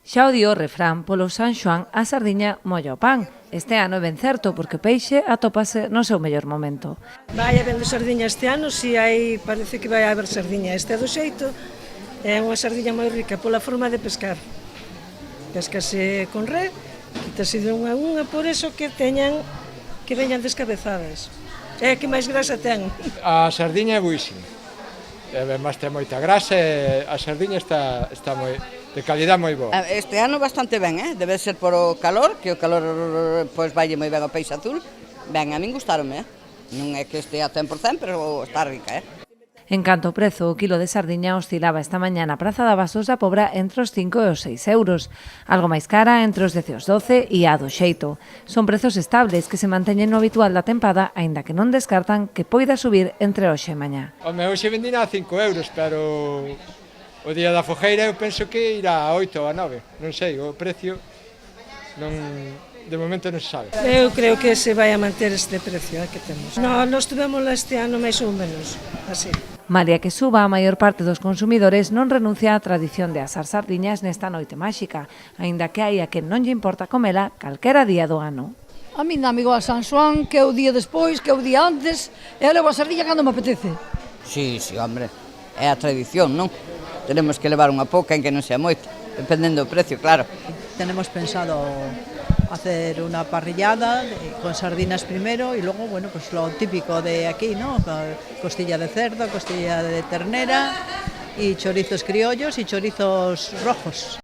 Xa o dio o refrán, polo San Xoán a sardiña molla o pan. Este ano é ben certo porque o peixe atópase no seu mellor momento. Vai habendo sardiña este ano, si hai, parece que vai haber sardiña. Este do xeito é unha sardiña moi rica pola forma de pescar. Pescase con re, quítase de unha a unha, por eso que veñan descabezadas. É que máis grasa ten. A sardiña é buísima. Además ten moita grasa e a sardiña está moi de calidad moi boa. Este ano bastante ben, debe ser por o calor, que o calor pois valle moi ben o peixe azul. Ben, a min gustarome, non é que estea 100%, pero está rica, En canto ao prezo, o quilo de sardiña oscilaba esta mañá na Praza de Abastos da Pobra entre os 5 e os 6 euros. Algo máis cara entre os 10 e os 12 e a do xeito. Son prezos estables que se manteñen no habitual da tempada, aínda que non descartan que poida subir entre hoxe e mañá. Home, hoxe vendina a 5 euros, pero o día da fogueira eu penso que irá a 8 ou a 9. Non sei, o precio de momento non se sabe. Eu creo que se vai a manter este precio que temos. Nós tivemos este ano máis ou menos así. Malia que suba, a maior parte dos consumidores non renuncia á tradición de asar sardiñas nesta noite máxica, aínda que hai a quen non lle importa comela calquera día do ano. A min dame igual San Xoán, que é o día despois, que é o día antes, e levo a sardiña cando me apetece. Sí, hombre, é a tradición, non? Tenemos que levar unha pouca en que non sea moito, dependendo do precio, claro. Tenemos pensado hacer una parrillada con sardinas primero y luego, bueno, pues lo típico de aquí, ¿no? Costilla de cerdo, costilla de ternera y chorizos criollos y chorizos rojos.